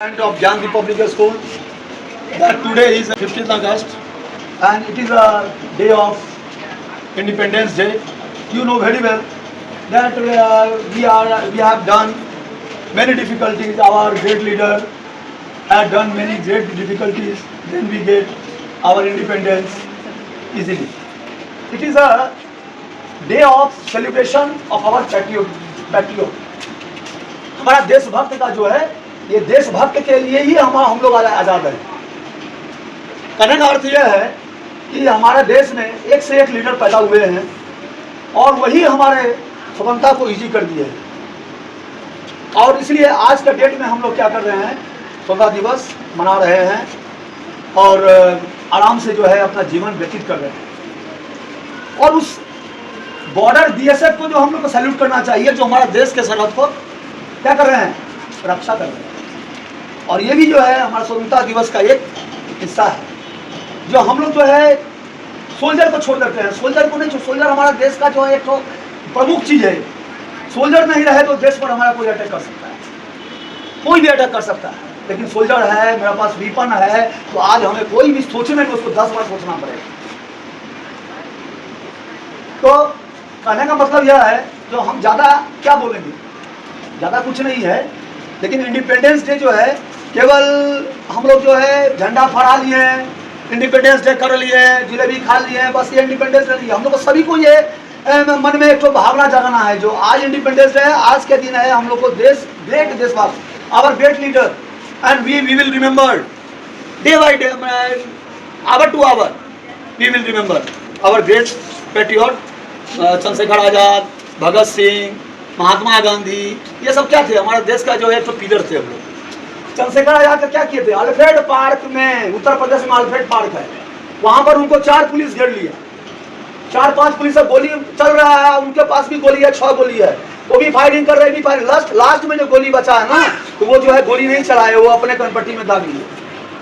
Of Jhanvi Public School that today is 15th August and it is a day of Independence Day. You know very well that we have done many difficulties. Our great leader had done many great difficulties. Then we get our independence easily. It is a day of celebration of our patriot. हमारा देशभक्त का जो है ये देशभक्त के लिए ही हम लोग आज़ाद हैं। कहने का अर्थ यह है कि हमारे देश में एक से एक लीडर पैदा हुए हैं और वही हमारे स्वतंत्रता को इजी कर दिए हैं। और इसलिए आज के डेट में हम लोग क्या कर रहे हैं, स्वतंत्रता दिवस मना रहे हैं और आराम से जो है अपना जीवन व्यतीत कर रहे हैं। और उस बॉर्डर बीएसएफ को जो हम लोग को सैल्यूट करना चाहिए, जो हमारा देश के सरहद को क्या कर रहे हैं, रक्षा कर रहे हैं। और ये भी जो है हमारा स्वतंत्रता दिवस का एक हिस्सा है। जो हम लोग जो है सोल्जर को छोड़ देते हैं, सोल्जर को नहीं, सोल्जर हमारा देश का जो है एक तो प्रमुख चीज है। सोल्जर नहीं रहे तो देश पर हमारा कोई अटैक कर सकता है, कोई भी अटैक कर सकता है। लेकिन सोल्जर है, मेरे पास वीपन है, तो आज हमें कोई भी सोचने में उसको 10 बार सोचना पड़ेगा। तो कहने का मतलब यह है, जो हम ज़्यादा क्या बोलेंगे, ज़्यादा कुछ नहीं है। लेकिन इंडिपेंडेंस डे जो है केवल हम लोग जो है झंडा फहरा लिए, इंडिपेंडेंस डे कर लिए, जिलेबी खा लिए, बस ये इंडिपेंडेंस डे नहीं। हम लोग को सभी को ये मन में एक तो भावना जगाना है, जो आज इंडिपेंडेंस डे है, आज के दिन है, हम लोग को ग्रेट देशभक्त, our great leader, and we will remember day by day, hour to hour we will remember our great patriot Chandrashekhar Azad, Bhagat Singh, Mahatma Gandhi. ये सब क्या थे, हमारे देश का जो है तो पिलर थे हम लोग। चंद्रशेखर आजाद क्या किए थे, अल्फ्रेड पार्क में, उत्तर प्रदेश में अल्फ्रेड पार्क है, वहां पर उनको 4 पुलिस घेर लिया, 4-5 पुलिस से गोली चल रहा है, उनके पास भी गोली है, 6 गोली है, वो भी फायरिंग कर रहे, भी फायरिंग। लास्ट में जो गोली बचा है ना, तो वो जो है गोली नहीं चलाए, वो अपने कनपट्टी में दाग लिए।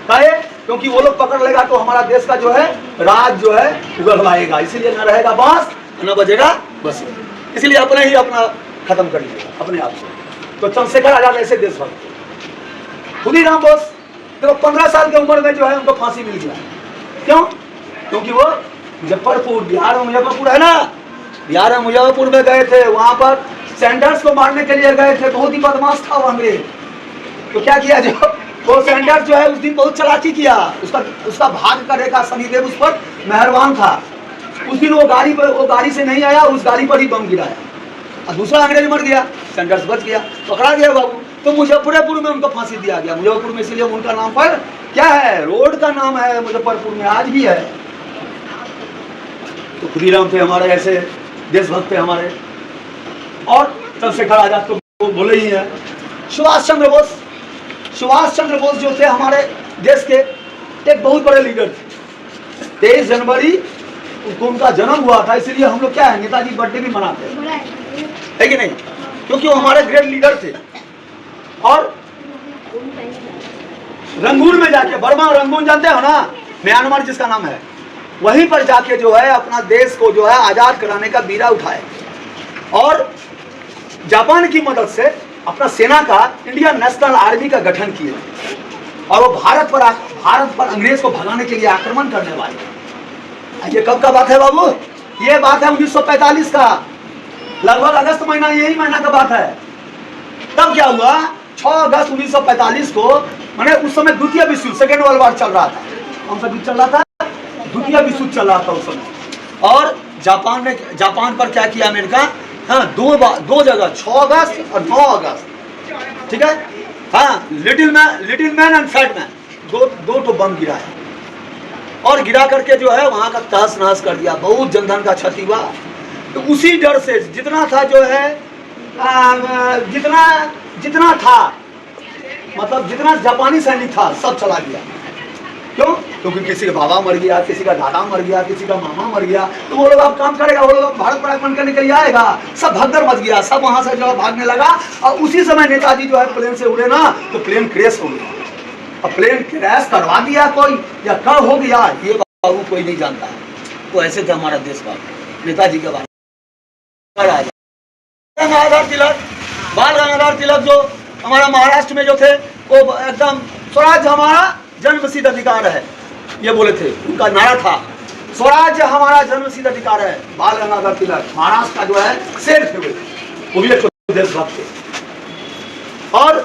काहे? क्योंकि वो लोग पकड़ लेगा तो हमारा देश का जो है राज जो है उगलवाएगा, इसीलिए न रहेगा बांस न बजेगा बस, इसलिए अपने ही अपना खत्म कर लीजिएगा अपने आप से। तो चंद्रशेखर आजाद ऐसे देशभक्त, खुदीराम बोस देखो 15 साल की उम्र में जो है उनको फांसी मिल गया। क्यों? क्योंकि वो मुजफ्फरपुर, बिहार में मुजफ्फरपुर है ना, बिहार में मुजफ्फरपुर में गए थे, वहां पर सैंडर्स को मारने के लिए गए थे। बहुत ही बदमाश था वो अंग्रेज। तो क्या किया, जो वो सैंडर्स जो है उस दिन बहुत चालाकी किया, उसका भाग का रेखा शनिदेव उस पर मेहरबान था। उस दिन वो गाड़ी से नहीं आया, उस गाड़ी पर ही बम गिराया और दूसरा अंग्रेज मर गया, सैंडर्स बच गया, पकड़ा गया बाबू। तो मुजफ्फरपुर में उनको फांसी दिया गया, मुजफ्फरपुर में, इसलिए उनका नाम पर क्या है, रोड का नाम है मुजफ्फरपुर में, आज भी है। तो खुदीराम थे हमारे ऐसे देशभक्त थे हमारे। और चंद्रशेखर आजाद तो बोले ही है। सुभाष चंद्र बोस जो थे हमारे देश के एक बहुत बड़े लीडर थे। 23 जनवरी को उनका जन्म हुआ था, इसीलिए हम लोग क्या है, नेताजी बर्थडे भी मनाते हैं, है कि नहीं, क्योंकि वो हमारे ग्रेट लीडर थे। और रंगून में जाके, बर्मा रंगून जानते हो ना, म्यांमार जिसका नाम है, वहीं पर जाके जो है अपना देश को जो है आजाद कराने का बीड़ा उठाए और जापान की मदद से अपना सेना का, इंडियन नेशनल आर्मी का गठन किए और वो भारत पर अंग्रेज को भगाने के लिए आक्रमण करने वाले। ये कब का बात है बाबू, ये बात है 1945 का, लगभग अगस्त महीना, यही महीना का बात है। तब क्या हुआ, 6 अगस्त 1945 को, मैंने उस समय द्वितीय विश्व युद्ध, सेकेंड वर्ल्ड वॉर चल रहा था। कौन सा युद्ध चल रहा था, द्वितीय विश्व युद्ध चल रहा था उस समय। और जापान पर क्या किया अमेरिका, हाँ, दो जगह 6 अगस्त और 9 अगस्त, ठीक है, हाँ, little man and fat man, दो तो बम गिराया और गिरा करके जो है वहां का तहस नहस कर दिया, बहुत जनधन का क्षति हुआ। तो उसी डर से जितना था जो है जितना था, मतलब जितना जापानी सैनिक था सब चला गया। क्यों? क्योंकि किसी का बाबा मर गया, किसी का दादा मर गया, किसी का मामा मर गया, तो वो लोग अब काम करेगा, वो लोग भारत पर आक्रमण करने के लिए आएगा, सब भगदड़ मच गया, सब वहां से जो है भागने लगा। और उसी समय नेताजी जो है प्लेन से उड़े ना, तो प्लेन क्रैश हो गया। अब प्लेन क्रैश करवा दिया कोई या कब हो गया, ये बाबू कोई नहीं जानता है। वो ऐसे थे हमारा देश का नेताजी के बारे में। बाल गंगाधर तिलक जो हमारा महाराष्ट्र में जो थे, वो एकदम स्वराज्य हमारा जन्मसिद्ध अधिकार है, ये बोले थे। उनका नारा था स्वराज्य हमारा जन्मसिद्ध अधिकार है। बाल गंगाधर तिलक महाराष्ट्र का जो है शेर थे, वो भी एक देशभक्त थे। और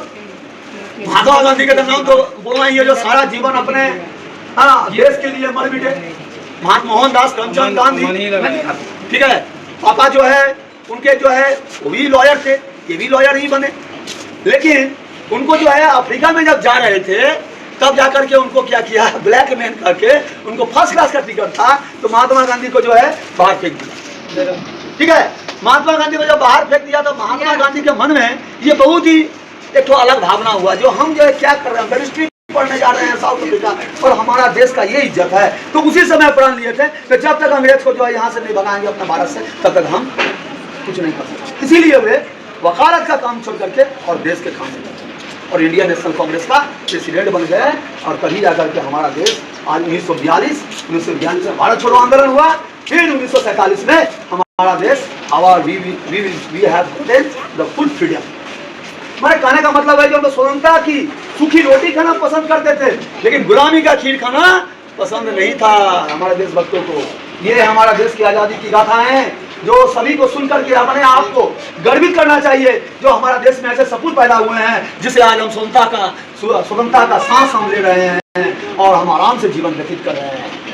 महात्मा गांधी का नाम तो बोलना ही है, जो सारा जीवन अपने देश के लिए मर मिटे। महात्मा मोहनदास करमचंद गांधी, ठीक है, पापा जो है उनके जो है वो भी लॉयर थे, ये भी लॉयर ही बने। लेकिन उनको जो है अफ्रीका में जब जा रहे थे तब जाकर के उनको क्या किया, ब्लैक मैन करके उनको फर्स्ट क्लास का टिकट था, तो महात्मा गांधी को जो है बाहर फेंक दिया। ठीक है, महात्मा गांधी को जब बाहर फेंक दिया तो महात्मा गांधी के मन में ये बहुत ही एक तो अलग भावना हुआ, जो हम जो है क्या कर रहे हैं, बैरिस्ट्री पढ़ने जा रहे हैं साउथ अफ्रीका और हमारा देश का ये इज्जत है। तो उसी समय प्रण लिए थे कि जब तक अंग्रेज को जो है यहाँ से नहीं भगाएंगे अपने भारत से, तब तक हम कुछ नहीं कर सकते। इसीलिए वे वकालत का काम छोड़ करके और देश के काम में और इंडियन नेशनल कांग्रेस का प्रेसिडेंट बन गए। और तभी जाकर के हमारा देश आज 1942 में भारत छोड़ो आंदोलन हुआ, फिर 1947 में हमारा देश we have the full freedom. हमारे कहने का मतलब है कि उनको स्वतंत्रता की सूखी रोटी खाना पसंद करते थे, लेकिन गुलामी का खीर खाना पसंद नहीं था हमारे देशभक्तों को। ये हमारा देश की आज़ादी की गाथाएं हैं जो सभी को सुनकर के अपने आप को गर्वित करना चाहिए, जो हमारा देश में ऐसे सपूत पैदा हुए हैं जिसे आज हम स्वतंत्रता का सांस हम ले रहे हैं और हम आराम से जीवन व्यतीत कर रहे हैं।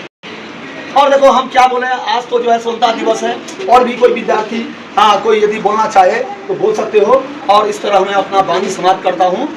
और देखो हम क्या बोले, आज तो जो है स्वतंत्रता दिवस है, और भी कोई विद्यार्थी कोई यदि बोलना चाहे तो बोल सकते हो। और इस तरह मैं अपना वाणी समाप्त करता हूँ।